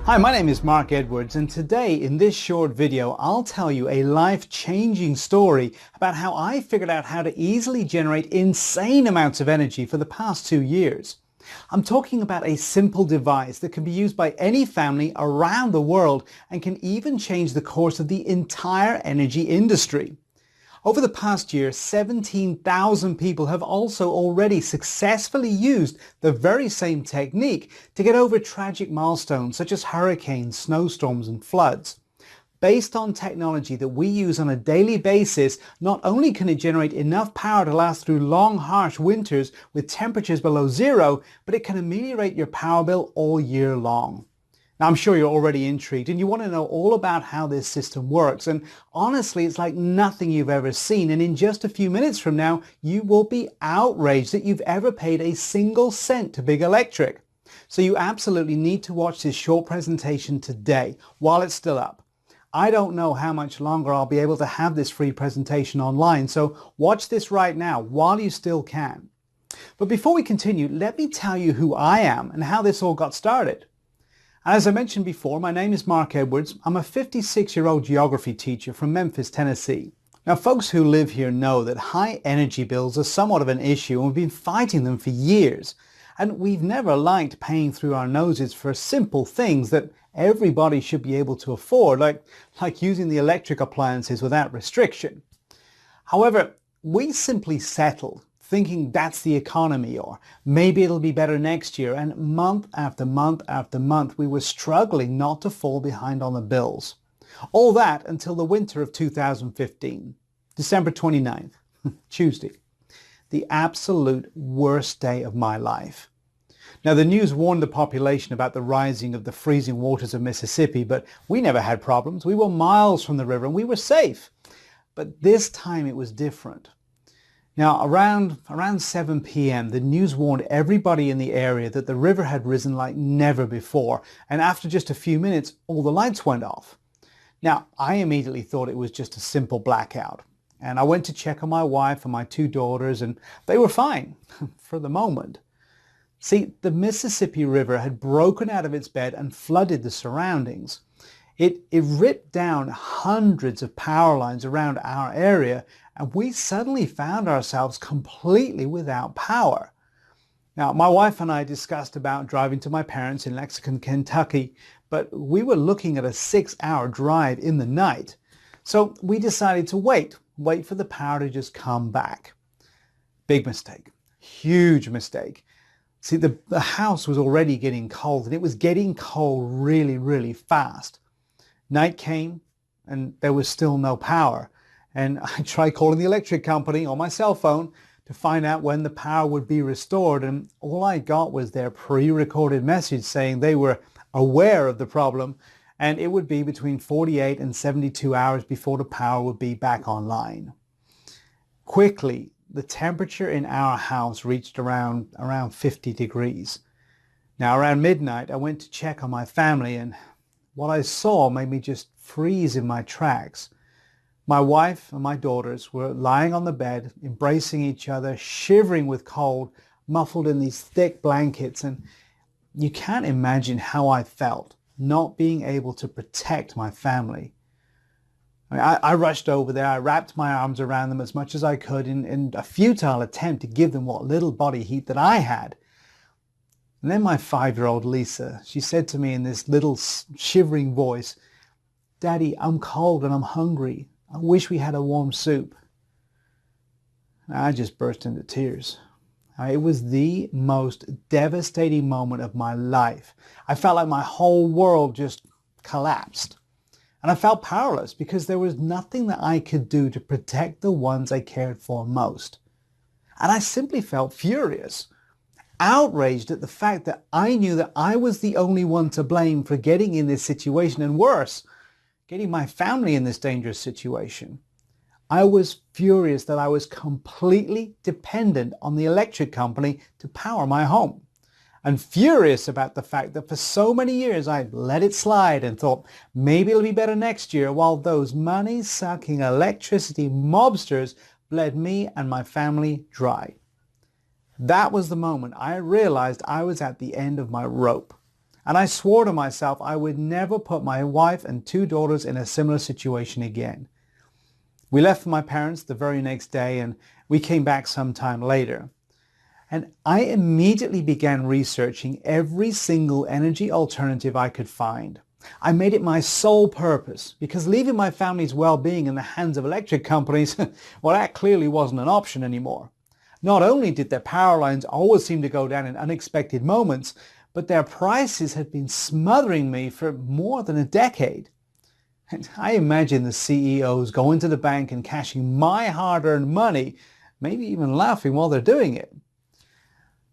Hi, my name is Mark Edwards, and today in this short video I'll tell you a life-changing story about how I figured out how to easily generate insane amounts of energy for the past 2 years. I'm talking about a simple device that can be used by any family around the world and can even change the course of the entire energy industry. Over the past year, 17,000 people have also already successfully used the very same technique to get over tragic milestones such as hurricanes, snowstorms and floods. Based on technology that we use on a daily basis, not only can it generate enough power to last through long, harsh winters with temperatures below zero, but it can ameliorate your power bill all year long. Now, I'm sure you're already intrigued and you want to know all about how this system works. And honestly, it's like nothing you've ever seen. And in just a few minutes from now, you will be outraged that you've ever paid a single cent to Big Electric. So you absolutely need to watch this short presentation today while it's still up. I don't know how much longer I'll be able to have this free presentation online. So watch this right now while you still can. But before we continue, let me tell you who I am and how this all got started. As I mentioned before, my name is Mark Edwards. I'm a 56-year-old geography teacher from Memphis, Tennessee. Now, folks who live here know that high energy bills are somewhat of an issue and we've been fighting them for years. And we've never liked paying through our noses for simple things that everybody should be able to afford, like using the electric appliances without restriction. However, we simply settled, thinking that's the economy, or maybe it'll be better next year, and month after month after month we were struggling not to fall behind on the bills. All that until the winter of 2015, December 29th, Tuesday, the absolute worst day of my life. Now, the news warned the population about the rising of the freezing waters of Mississippi, but we never had problems. We were miles from the river and we were safe. But this time it was different. Now, around 7 p.m., the news warned everybody in the area that the river had risen like never before, and after just a few minutes, all the lights went off. Now, I immediately thought it was just a simple blackout, and I went to check on my wife and my 2 daughters, and they were fine, for the moment. See, the Mississippi River had broken out of its bed and flooded the surroundings. It ripped down hundreds of power lines around our area, and we suddenly found ourselves completely without power. Now, my wife and I discussed about driving to my parents in Lexington, Kentucky, but we were looking at a 6-hour drive in the night. So we decided to wait for the power to just come back. Big mistake, huge mistake. See, the house was already getting cold, and it was getting cold really, really fast. Night came and there was still no power. And I tried calling the electric company on my cell phone to find out when the power would be restored. And all I got was their pre-recorded message saying they were aware of the problem and it would be between 48 and 72 hours before the power would be back online. Quickly, the temperature in our house reached around 50 degrees. Now, around midnight, I went to check on my family, and what I saw made me just freeze in my tracks. My wife and my daughters were lying on the bed, embracing each other, shivering with cold, muffled in these thick blankets, and you can't imagine how I felt not being able to protect my family. I rushed over there, I wrapped my arms around them as much as I could in a futile attempt to give them what little body heat that I had. And then my 5-year-old Lisa, she said to me in this little shivering voice, "Daddy, I'm cold and I'm hungry. I wish we had a warm soup." I just burst into tears. It was the most devastating moment of my life. I felt like my whole world just collapsed. And I felt powerless because there was nothing that I could do to protect the ones I cared for most. And I simply felt furious, outraged at the fact that I knew that I was the only one to blame for getting in this situation, and worse, getting my family in this dangerous situation. I was furious that I was completely dependent on the electric company to power my home, and furious about the fact that for so many years I let it slide and thought maybe it'll be better next year, while those money-sucking electricity mobsters bled me and my family dry. That was the moment I realized I was at the end of my rope. And I swore to myself I would never put my wife and 2 daughters in a similar situation again. We left for my parents the very next day and we came back sometime later. And I immediately began researching every single energy alternative I could find. I made it my sole purpose because leaving my family's well-being in the hands of electric companies, well, that clearly wasn't an option anymore. Not only did their power lines always seem to go down in unexpected moments, but their prices had been smothering me for more than a decade. And I imagine the CEOs going to the bank and cashing my hard-earned money, maybe even laughing while they're doing it.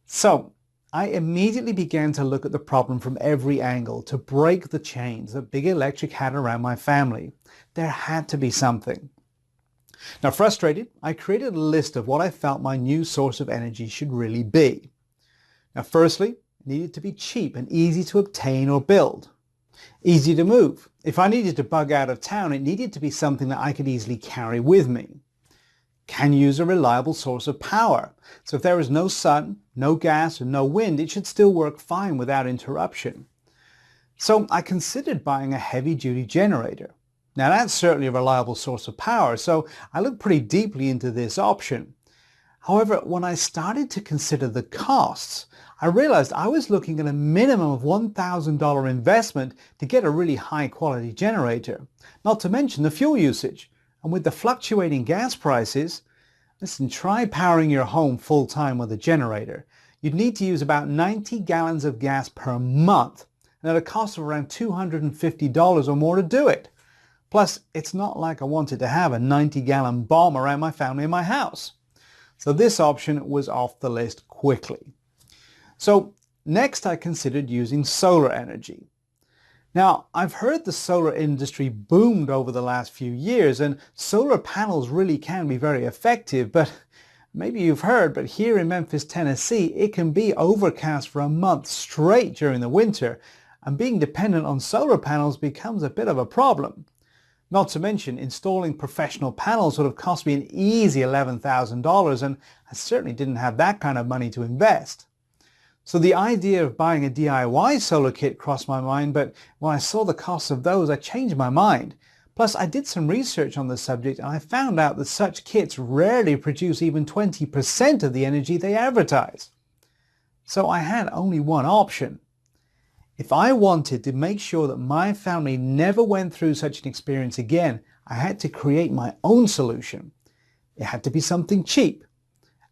So I immediately began to look at the problem from every angle to break the chains that Big Electric had around my family. There had to be something. Now, frustrated, I created a list of what I felt my new source of energy should really be. Now, firstly, it needed to be cheap and easy to obtain or build. Easy to move. If I needed to bug out of town, it needed to be something that I could easily carry with me. Can use a reliable source of power. So if there is no sun, no gas, and no wind, it should still work fine without interruption. So I considered buying a heavy-duty generator. Now that's certainly a reliable source of power, so I looked pretty deeply into this option. However, when I started to consider the costs, I realized I was looking at a minimum of $1,000 investment to get a really high-quality generator, not to mention the fuel usage. And with the fluctuating gas prices, listen, try powering your home full-time with a generator. You'd need to use about 90 gallons of gas per month, and at a cost of around $250 or more to do it. Plus, it's not like I wanted to have a 90-gallon bomb around my family in my house. So this option was off the list quickly. So next I considered using solar energy. Now, I've heard the solar industry boomed over the last few years, and solar panels really can be very effective, but maybe you've heard, but here in Memphis, Tennessee, it can be overcast for a month straight during the winter, and being dependent on solar panels becomes a bit of a problem. Not to mention, installing professional panels would have cost me an easy $11,000, and I certainly didn't have that kind of money to invest. So the idea of buying a DIY solar kit crossed my mind, but when I saw the cost of those, I changed my mind. Plus, I did some research on the subject and I found out that such kits rarely produce even 20% of the energy they advertise. So I had only one option. If I wanted to make sure that my family never went through such an experience again, I had to create my own solution. It had to be something cheap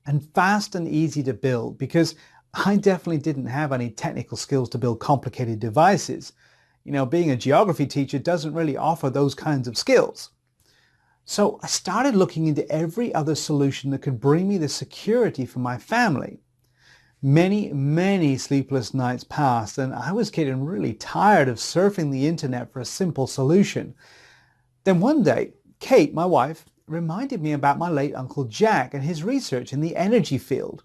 and fast and easy to build, because I definitely didn't have any technical skills to build complicated devices. You know, being a geography teacher doesn't really offer those kinds of skills. So I started looking into every other solution that could bring me the security for my family. Many sleepless nights passed, and I was getting really tired of surfing the internet for a simple solution. Then one day, Kate, my wife, reminded me about my late Uncle Jack and his research in the energy field.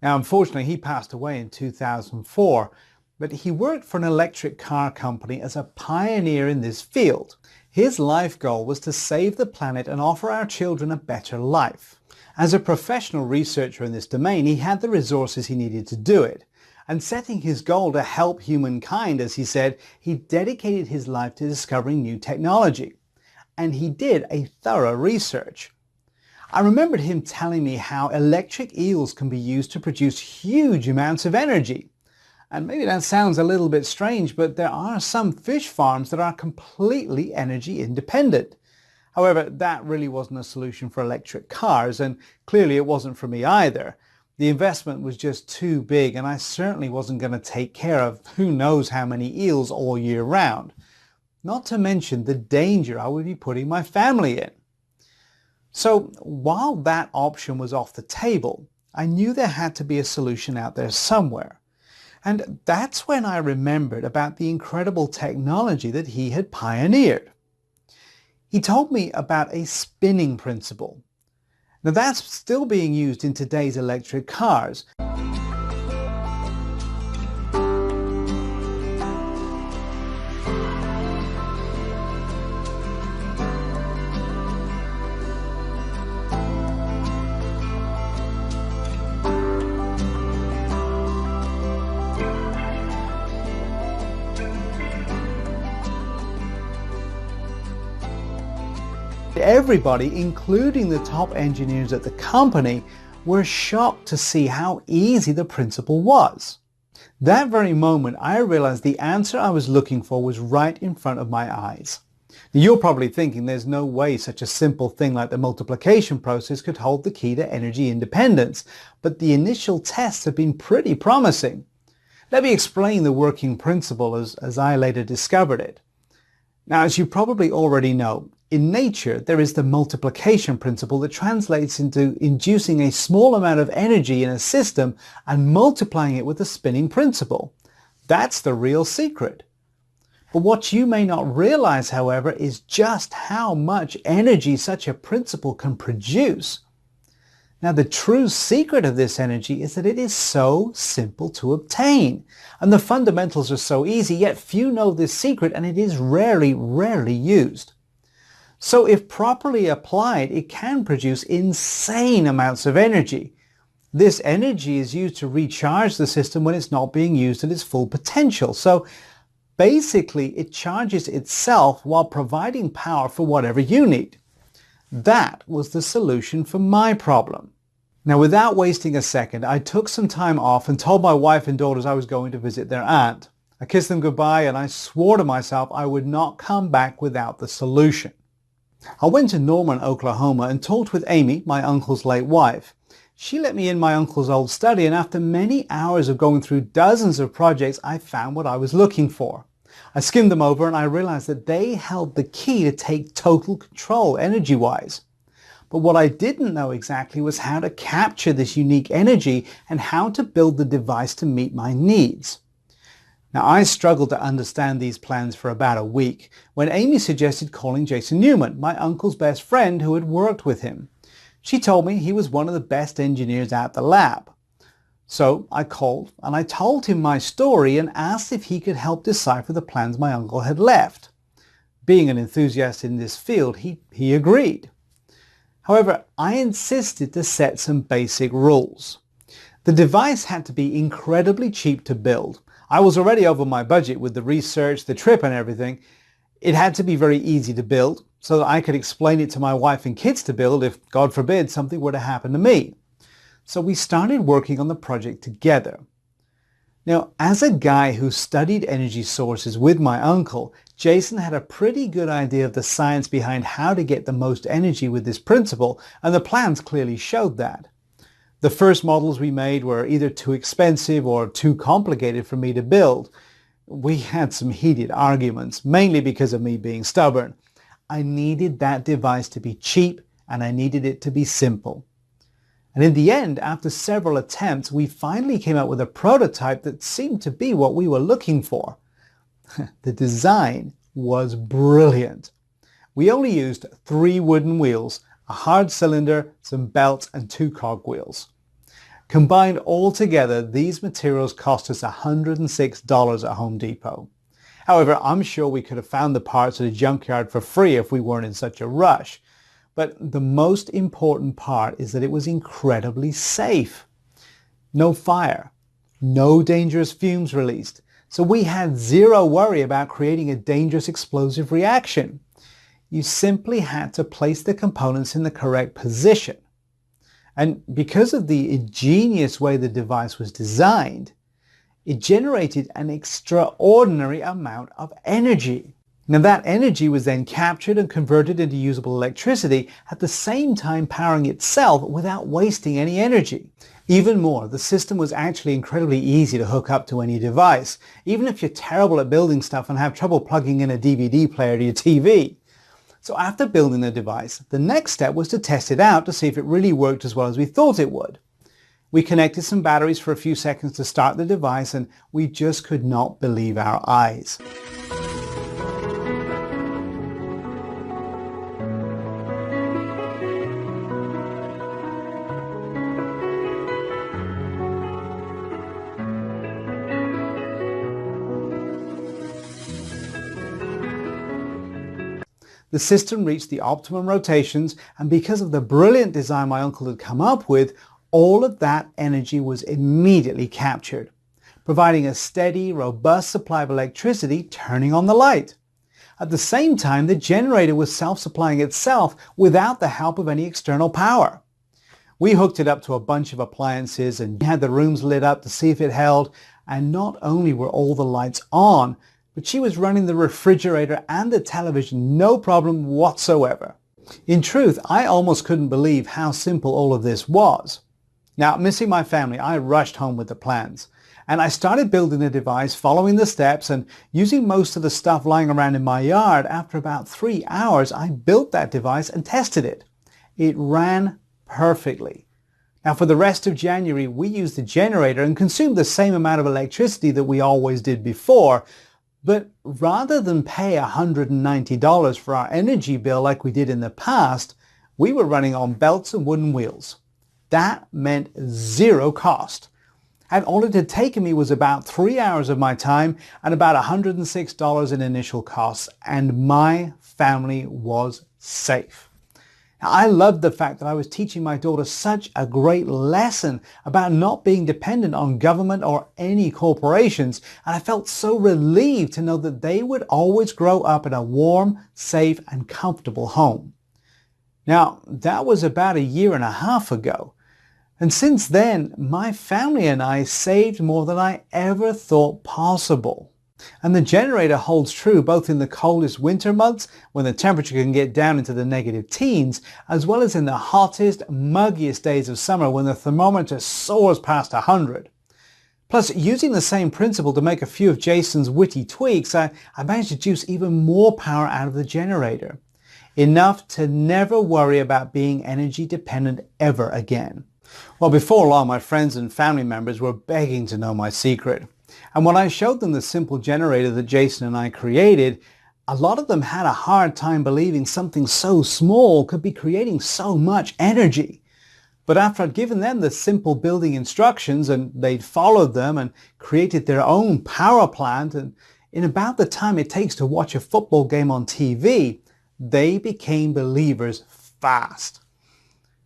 Now, unfortunately, he passed away in 2004, but he worked for an electric car company as a pioneer in this field. His life goal was to save the planet and offer our children a better life. As a professional researcher in this domain, he had the resources he needed to do it. And setting his goal to help humankind, as he said, he dedicated his life to discovering new technology. And he did a thorough research. I remembered him telling me how electric eels can be used to produce huge amounts of energy. And maybe that sounds a little bit strange, but there are some fish farms that are completely energy independent. However, that really wasn't a solution for electric cars, and clearly it wasn't for me either. The investment was just too big, and I certainly wasn't going to take care of who knows how many eels all year round. Not to mention the danger I would be putting my family in. So while that option was off the table, I knew there had to be a solution out there somewhere. And that's when I remembered about the incredible technology that he had pioneered. He told me about a spinning principle. Now that's still being used in today's electric cars. everybody, including the top engineers at the company, were shocked to see how easy the principle was. That very moment, I realized the answer I was looking for was right in front of my eyes. Now, you're probably thinking there's no way such a simple thing like the multiplication process could hold the key to energy independence, but the initial tests have been pretty promising. Let me explain the working principle as I later discovered it. Now, as you probably already know, in nature there is the multiplication principle that translates into inducing a small amount of energy in a system and multiplying it with the spinning principle. That's the real secret. But what you may not realize, however, is just how much energy such a principle can produce. Now, the true secret of this energy is that it is so simple to obtain, and the fundamentals are so easy, yet few know this secret, and it is rarely used. So if properly applied, it can produce insane amounts of energy. This energy is used to recharge the system when it's not being used at its full potential. So basically, it charges itself while providing power for whatever you need. That was the solution for my problem. Now, without wasting a second, I took some time off and told my wife and daughters I was going to visit their aunt. I kissed them goodbye and I swore to myself I would not come back without the solution. I went to Norman, Oklahoma and talked with Amy, my uncle's late wife. She let me in my uncle's old study, and after many hours of going through dozens of projects, I found what I was looking for. I skimmed them over and I realized that they held the key to take total control energy-wise. But what I didn't know exactly was how to capture this unique energy and how to build the device to meet my needs. Now, I struggled to understand these plans for about a week when Amy suggested calling Jason Newman, my uncle's best friend who had worked with him. She told me he was one of the best engineers at the lab. So I called and I told him my story and asked if he could help decipher the plans my uncle had left. Being an enthusiast in this field, he agreed. However, I insisted to set some basic rules. The device had to be incredibly cheap to build. I was already over my budget with the research, the trip and everything. It had to be very easy to build so that I could explain it to my wife and kids to build if, God forbid, something were to happen to me. So we started working on the project together. Now, as a guy who studied energy sources with my uncle, Jason had a pretty good idea of the science behind how to get the most energy with this principle, and the plans clearly showed that. The first models we made were either too expensive or too complicated for me to build. We had some heated arguments, mainly because of me being stubborn. I needed that device to be cheap, and I needed it to be simple. And in the end, after several attempts, we finally came up with a prototype that seemed to be what we were looking for. The design was brilliant. We only used 3 wooden wheels, a hard cylinder, some belts, and 2 cogwheels. Combined all together, these materials cost us $106 at Home Depot. However, I'm sure we could have found the parts at a junkyard for free if we weren't in such a rush. But the most important part is that it was incredibly safe. No fire, no dangerous fumes released. So we had zero worry about creating a dangerous explosive reaction. You simply had to place the components in the correct position. And because of the ingenious way the device was designed, it generated an extraordinary amount of energy. Now that energy was then captured and converted into usable electricity, at the same time powering itself without wasting any energy. Even more, the system was actually incredibly easy to hook up to any device, even if you're terrible at building stuff and have trouble plugging in a DVD player to your TV. So after building the device, the next step was to test it out to see if it really worked as well as we thought it would. We connected some batteries for a few seconds to start the device, and we just could not believe our eyes. The system reached the optimum rotations, and because of the brilliant design my uncle had come up with, all of that energy was immediately captured, providing a steady, robust supply of electricity, turning on the light. At the same time, the generator was self-supplying itself without the help of any external power. We hooked it up to a bunch of appliances and had the rooms lit up to see if it held, and not only were all the lights on, but she was running the refrigerator and the television no problem whatsoever. In truth, I almost couldn't believe how simple all of this was. Now, missing my family, I rushed home with the plans. And I started building the device, following the steps and using most of the stuff lying around in my yard. After about 3 hours, I built that device and tested it. It ran perfectly. Now, for the rest of January, we used the generator and consumed the same amount of electricity that we always did before. But rather than pay $190 for our energy bill like we did in the past, we were running on belts and wooden wheels. That meant zero cost. And all it had taken me was about 3 hours of my time and about $106 in initial costs, and my family was safe. Now, I loved the fact that I was teaching my daughter such a great lesson about not being dependent on government or any corporations, and I felt so relieved to know that they would always grow up in a warm, safe, and comfortable home. Now, that was about 1.5 years ago. And since then, my family and I saved more than I ever thought possible. And the generator holds true both in the coldest winter months, when the temperature can get down into the negative teens, as well as in the hottest, muggiest days of summer when the thermometer soars past 100. Plus, using the same principle to make a few of Jason's witty tweaks, I managed to juice even more power out of the generator. Enough to never worry about being energy dependent ever again. Well, before long, my friends and family members were begging to know my secret. And when I showed them the simple generator that Jason and I created, a lot of them had a hard time believing something so small could be creating so much energy. But after I'd given them the simple building instructions and they'd followed them and created their own power plant, and in about the time it takes to watch a football game on TV, they became believers fast.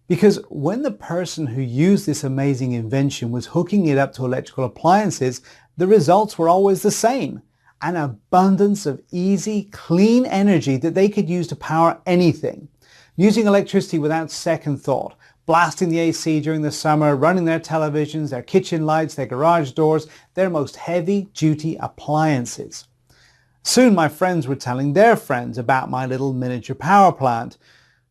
Because when the person who used this amazing invention was hooking it up to electrical appliances, the results were always the same. An abundance of easy, clean energy that they could use to power anything. Using electricity without second thought, blasting the AC during the summer, running their televisions, their kitchen lights, their garage doors, their most heavy-duty appliances. Soon my friends were telling their friends about my little miniature power plant.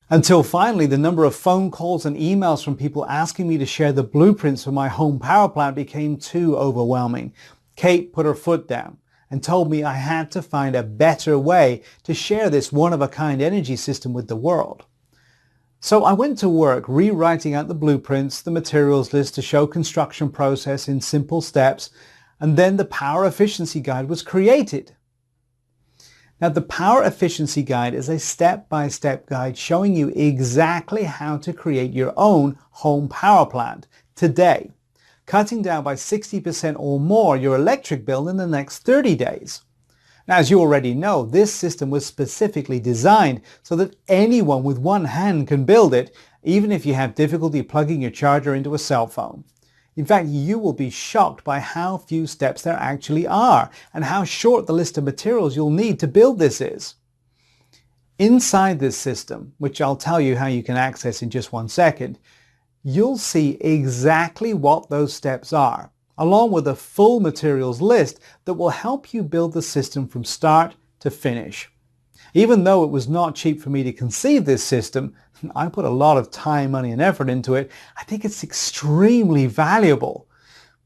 Until finally, the number of phone calls and emails from people asking me to share the blueprints for my home power plant became too overwhelming. Kate put her foot down and told me I had to find a better way to share this one-of-a-kind energy system with the world. So I went to work rewriting out the blueprints, the materials list to show construction process in simple steps, and then the power efficiency guide was created. Now, the Power Efficiency Guide is a step-by-step guide showing you exactly how to create your own home power plant today, cutting down by 60% or more your electric bill in the next 30 days. Now, as you already know, this system was specifically designed so that anyone with one hand can build it, even if you have difficulty plugging your charger into a cell phone. In fact, you will be shocked by how few steps there actually are and how short the list of materials you'll need to build this is. Inside this system, which I'll tell you how you can access in just 1 second, you'll see exactly what those steps are, along with a full materials list that will help you build the system from start to finish. Even though it was not cheap for me to conceive this system, I put a lot of time, money, and effort into it. I think it's extremely valuable.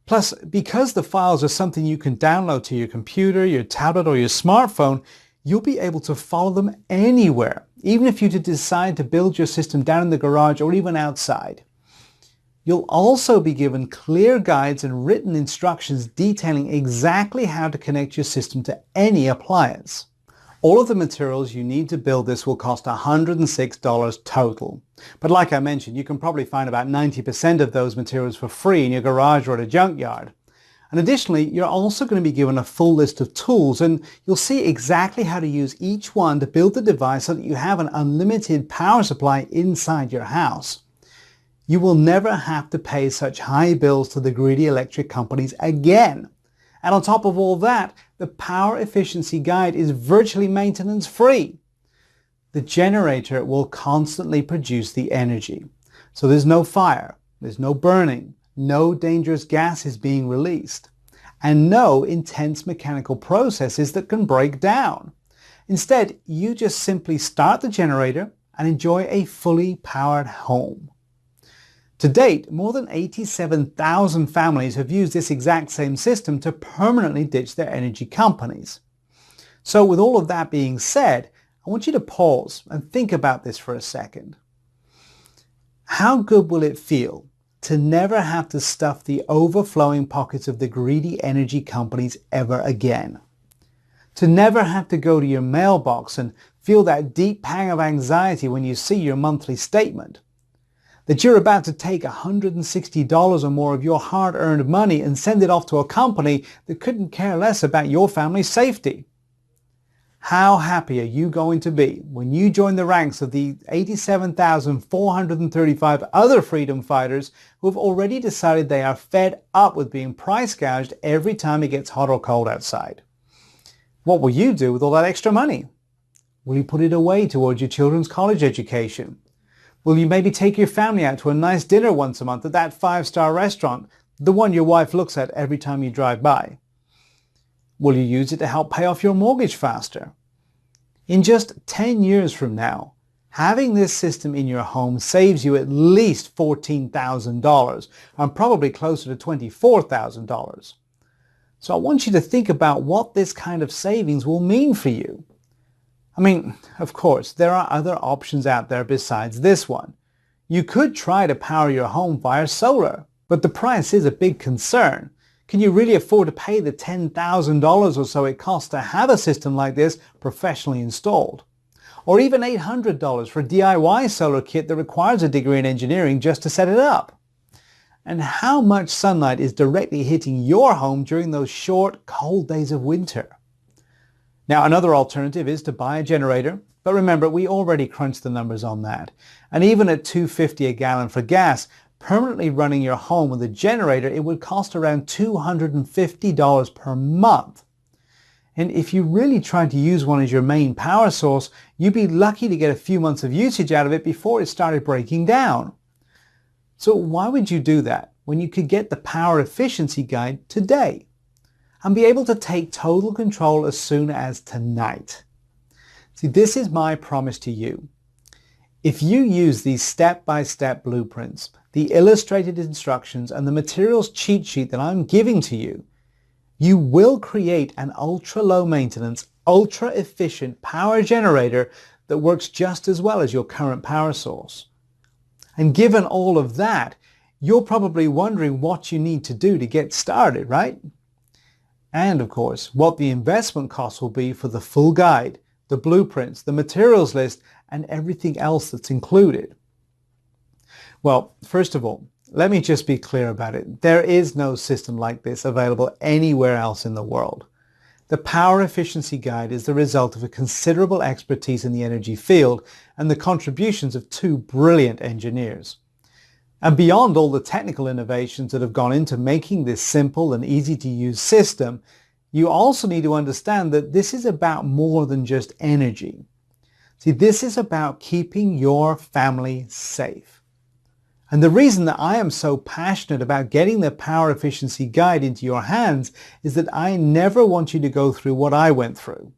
Plus, because the files are something you can download to your computer, your tablet, or your smartphone, you'll be able to follow them anywhere, even if you decide to build your system down in the garage or even outside. You'll also be given clear guides and written instructions detailing exactly how to connect your system to any appliance. All of the materials you need to build this will cost $106 total. But like I mentioned, you can probably find about 90% of those materials for free in your garage or at a junkyard. And additionally, you're also going to be given a full list of tools, and you'll see exactly how to use each one to build the device so that you have an unlimited power supply inside your house. You will never have to pay such high bills to the greedy electric companies again. And on top of all that, the Power Efficiency Guide is virtually maintenance free. The generator will constantly produce the energy. So there's no fire, there's no burning, no dangerous gas is being released, and no intense mechanical processes that can break down. Instead, you just simply start the generator and enjoy a fully powered home. To date, more than 87,000 families have used this exact same system to permanently ditch their energy companies. So with all of that being said, I want you to pause and think about this for a second. How good will it feel to never have to stuff the overflowing pockets of the greedy energy companies ever again? To never have to go to your mailbox and feel that deep pang of anxiety when you see your monthly statement? That you're about to take $160 or more of your hard-earned money and send it off to a company that couldn't care less about your family's safety? How happy are you going to be when you join the ranks of the 87,435 other freedom fighters who have already decided they are fed up with being price gouged every time it gets hot or cold outside? What will you do with all that extra money? Will you put it away towards your children's college education? Will you maybe take your family out to a nice dinner once a month at that 5-star restaurant, the one your wife looks at every time you drive by? Will you use it to help pay off your mortgage faster? In just 10 years from now, having this system in your home saves you at least $14,000 and probably closer to $24,000. So I want you to think about what this kind of savings will mean for you. I mean, of course, there are other options out there besides this one. You could try to power your home via solar, but the price is a big concern. Can you really afford to pay the $10,000 or so it costs to have a system like this professionally installed? Or even $800 for a DIY solar kit that requires a degree in engineering just to set it up? And how much sunlight is directly hitting your home during those short, cold days of winter? Now, another alternative is to buy a generator, but remember, we already crunched the numbers on that. And even at $2.50 a gallon for gas, permanently running your home with a generator, it would cost around $250 per month. And if you really tried to use one as your main power source, you'd be lucky to get a few months of usage out of it before it started breaking down. So why would you do that when you could get the Power Efficiency Guide today and be able to take total control as soon as tonight? See, this is my promise to you. If you use these step-by-step blueprints, the illustrated instructions, and the materials cheat sheet that I'm giving to you, you will create an ultra-low maintenance, ultra-efficient power generator that works just as well as your current power source. And given all of that, you're probably wondering what you need to do to get started, right? And of course, what the investment costs will be for the full guide, the blueprints, the materials list, and everything else that's included. Well, first of all, let me just be clear about it. There is no system like this available anywhere else in the world. The Power Efficiency Guide is the result of a considerable expertise in the energy field and the contributions of two brilliant engineers. And beyond all the technical innovations that have gone into making this simple and easy to use system, you also need to understand that this is about more than just energy. See, this is about keeping your family safe. And the reason that I am so passionate about getting the Power Efficiency Guide into your hands is that I never want you to go through what I went through.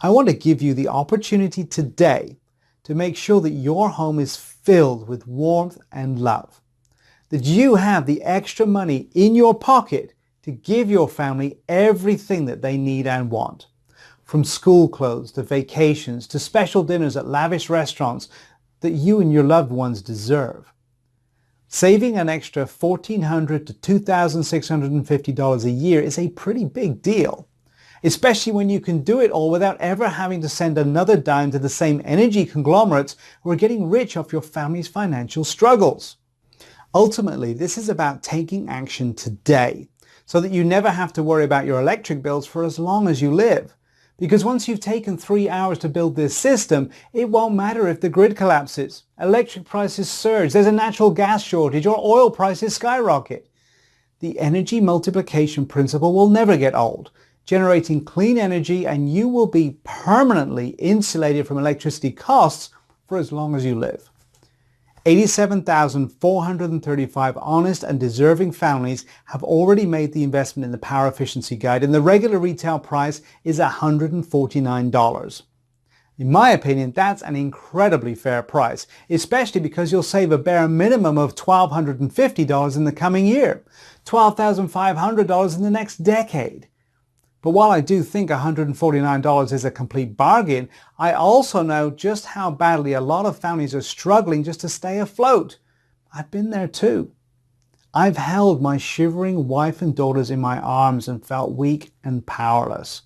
I want to give you the opportunity today to make sure that your home is filled with warmth and love. That you have the extra money in your pocket to give your family everything that they need and want. From school clothes to vacations to special dinners at lavish restaurants that you and your loved ones deserve. Saving an extra $1,400 to $2,650 a year is a pretty big deal, especially when you can do it all without ever having to send another dime to the same energy conglomerates who are getting rich off your family's financial struggles. Ultimately, this is about taking action today so that you never have to worry about your electric bills for as long as you live. Because once you've taken 3 hours to build this system, it won't matter if the grid collapses, electric prices surge, there's a natural gas shortage, or oil prices skyrocket. the energy multiplication principle will never get old, generating clean energy, and you will be permanently insulated from electricity costs for as long as you live. 87,435 honest and deserving families have already made the investment in the Power Efficiency Guide, and the regular retail price is $149. In my opinion, that's an incredibly fair price, especially because you'll save a bare minimum of $1,250 in the coming year, $12,500 in the next decade. But while I do think $149 is a complete bargain, I also know just how badly a lot of families are struggling just to stay afloat. I've been there too. I've held my shivering wife and daughters in my arms and felt weak and powerless.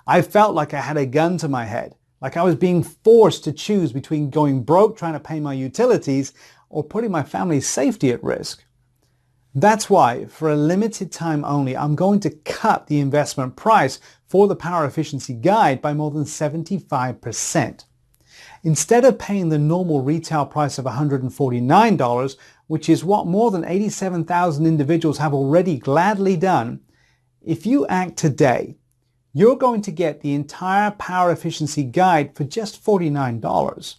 I felt like I had a gun to my head, like I was being forced to choose between going broke trying to pay my utilities or putting my family's safety at risk. That's why, for a limited time only, I'm going to cut the investment price for the Power Efficiency Guide by more than 75%. Instead of paying the normal retail price of $149, which is what more than 87,000 individuals have already gladly done, if you act today, you're going to get the entire Power Efficiency Guide for just $49.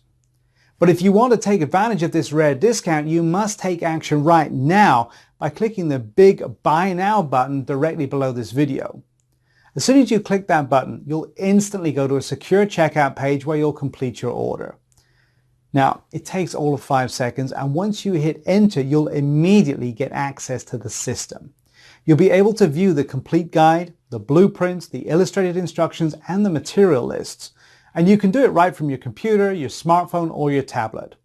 But if you want to take advantage of this rare discount, you must take action right now by clicking the big Buy Now button directly below this video. As soon as you click that button, you'll instantly go to a secure checkout page where you'll complete your order. Now, it takes all of 5 seconds, and once you hit enter, you'll immediately get access to the system. You'll be able to view the complete guide, the blueprints, the illustrated instructions, and the material lists. And you can do it right from your computer, your smartphone, or your tablet.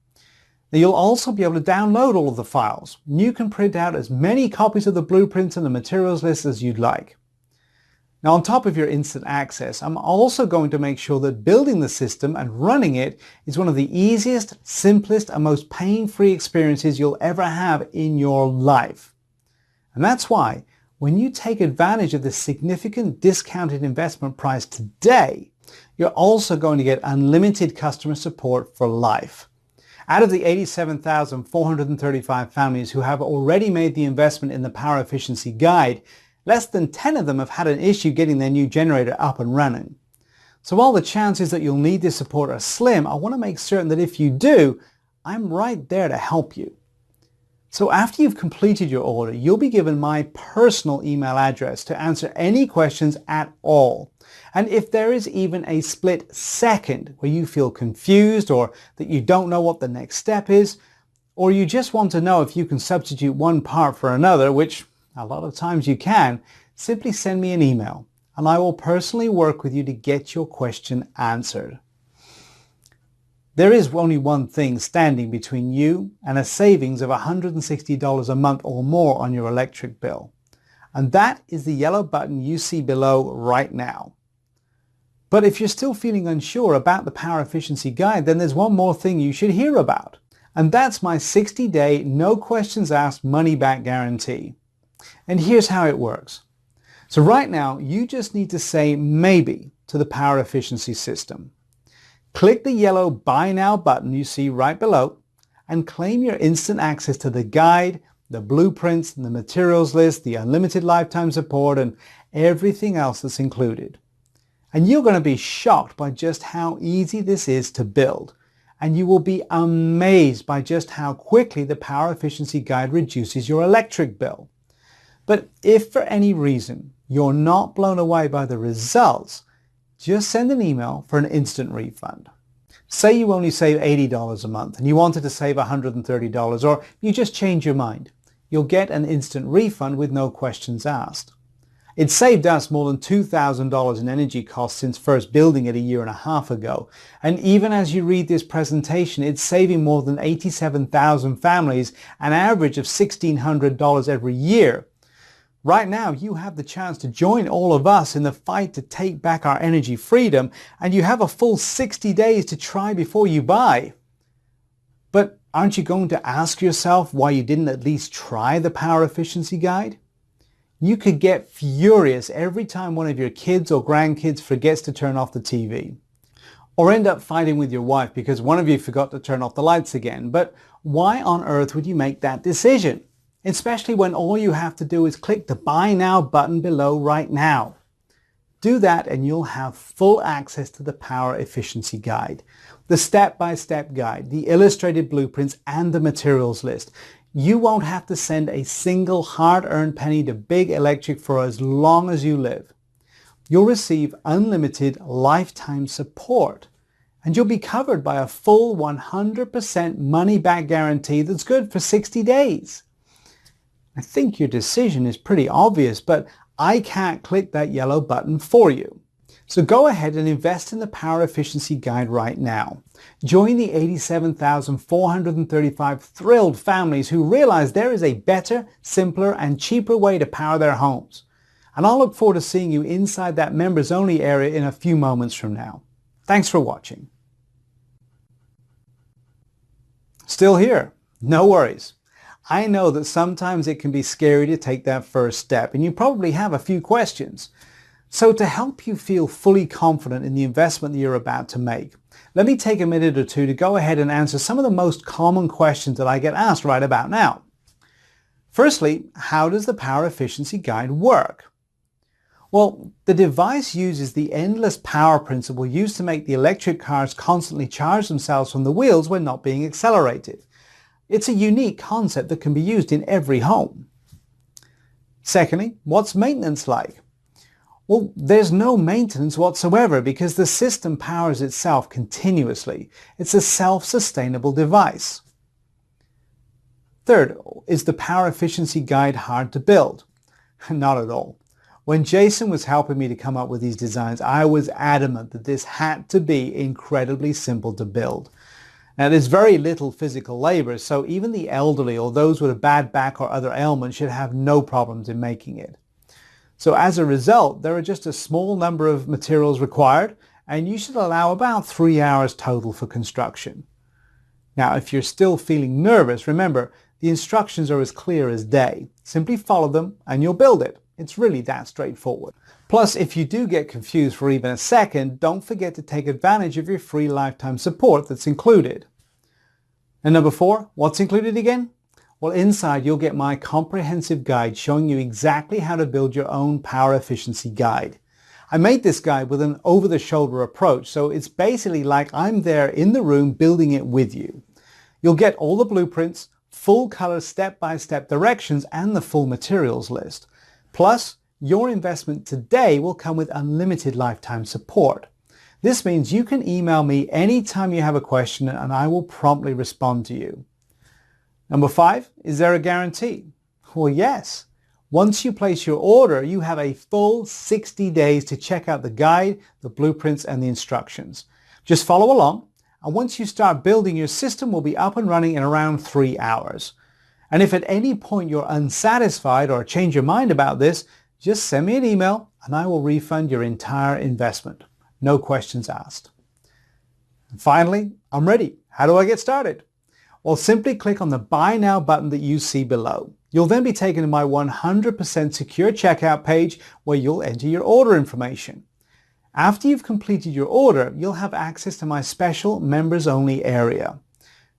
Now, you'll also be able to download all of the files. And you can print out as many copies of the blueprints and the materials list as you'd like. Now, on top of your instant access, I'm also going to make sure that building the system and running it is one of the easiest, simplest, and most pain-free experiences you'll ever have in your life. And that's why, when you take advantage of this significant discounted investment price today, you're also going to get unlimited customer support for life. Out of the 87,435 families who have already made the investment in the Power Efficiency Guide, less than 10 of them have had an issue getting their new generator up and running. So while the chances that you'll need this support are slim, I want to make certain that if you do, I'm right there to help you. So after you've completed your order, you'll be given my personal email address to answer any questions at all. And if there is even a split second where you feel confused or that you don't know what the next step is, or you just want to know if you can substitute one part for another, which a lot of times you can, simply send me an email and I will personally work with you to get your question answered. There is only one thing standing between you and a savings of $160 a month or more on your electric bill. And that is the yellow button you see below right now. But if you're still feeling unsure about the Power Efficiency Guide, then there's one more thing you should hear about. And that's my 60-day, no questions asked money-back guarantee. And here's how it works. So right now, you just need to say maybe to the Power Efficiency system. Click the yellow Buy Now button you see right below and claim your instant access to the guide, the blueprints, the materials list, the unlimited lifetime support, and everything else that's included. And you're going to be shocked by just how easy this is to build. And you will be amazed by just how quickly the Power Efficiency Guide reduces your electric bill. But if for any reason you're not blown away by the results, just send an email for an instant refund. Say you only save $80 a month and you wanted to save $130, or you just change your mind. You'll get an instant refund with no questions asked. It saved us more than $2,000 in energy costs since first building it a year and a half ago. And even as you read this presentation, it's saving more than 87,000 families an average of $1,600 every year. Right now, you have the chance to join all of us in the fight to take back our energy freedom, and you have a full 60 days to try before you buy. But aren't you going to ask yourself why you didn't at least try the Power Efficiency Guide? You could get furious every time one of your kids or grandkids forgets to turn off the TV. Or end up fighting with your wife because one of you forgot to turn off the lights again. But why on earth would you make that decision? especially when all you have to do is click the Buy Now button below right now. Do that and you'll have full access to the Power Efficiency Guide, the step-by-step guide, the illustrated blueprints, and the materials list. You won't have to send a single hard-earned penny to Big Electric for as long as you live. You'll receive unlimited lifetime support, and you'll be covered by a full 100% money-back guarantee that's good for 60 days. I think your decision is pretty obvious, but I can't click that yellow button for you. So go ahead and invest in the Power Efficiency Guide right now. Join the 87,435 thrilled families who realize there is a better, simpler, and cheaper way to power their homes. And I'll look forward to seeing you inside that members only area in a few moments from now. Thanks for watching. Still here? No worries. I know that sometimes it can be scary to take that first step, and you probably have a few questions. So to help you feel fully confident in the investment that you're about to make, let me take a minute or two to go ahead and answer some of the most common questions that I get asked right about now. Firstly, how does the Power Efficiency Guide work? Well, the device uses the endless power principle used to make the electric cars constantly charge themselves from the wheels when not being accelerated. It's a unique concept that can be used in every home. Secondly, what's maintenance like? Well, there's no maintenance whatsoever because the system powers itself continuously. It's a self-sustainable device. Third, is the Power Efficiency Guide hard to build? Not at all. When Jason was helping me to come up with these designs, I was adamant that this had to be incredibly simple to build. Now, there's very little physical labor, so even the elderly or those with a bad back or other ailments should have no problems in making it. So as a result, there are just a small number of materials required, and you should allow about 3 hours total for construction. Now, if you're still feeling nervous, remember, the instructions are as clear as day. Simply follow them and you'll build it. It's really that straightforward. Plus, if you do get confused for even a second, don't forget to take advantage of your free lifetime support that's included. And number 4, what's included again? Well, inside you'll get my comprehensive guide showing you exactly how to build your own Power Efficiency Guide. I made this guide with an over-the-shoulder approach, so it's basically like I'm there in the room building it with you. You'll get all the blueprints, full color step-by-step directions, and the full materials list. Plus, your investment today will come with unlimited lifetime support. This means you can email me anytime you have a question and I will promptly respond to you. Number 5, is there a guarantee? Well, yes. Once you place your order, you have a full 60 days to check out the guide, the blueprints, and the instructions. Just follow along, and once you start building, your system will be up and running in around 3 hours. And if at any point you're unsatisfied or change your mind about this, just send me an email and I will refund your entire investment. No questions asked. And finally, I'm ready. How do I get started? Well, simply click on the Buy Now button that you see below. You'll then be taken to my 100% secure checkout page where you'll enter your order information. After you've completed your order, you'll have access to my special members only area.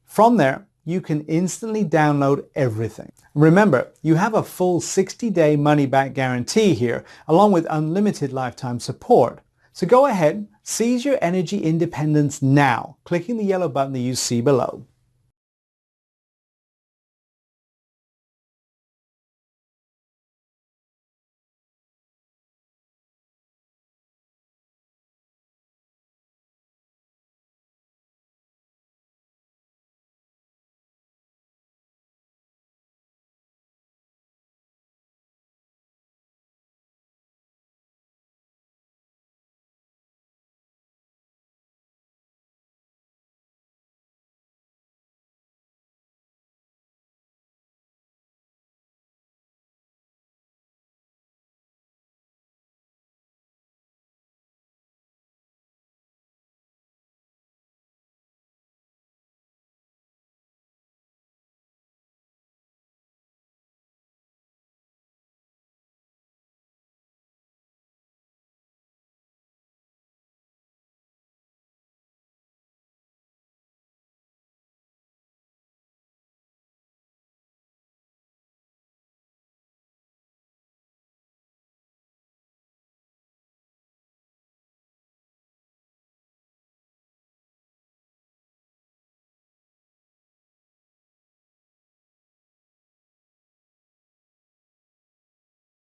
From there, you can instantly download everything. Remember, you have a full 60-day money-back guarantee here, along with unlimited lifetime support. So go ahead, seize your energy independence now, clicking the yellow button that you see below.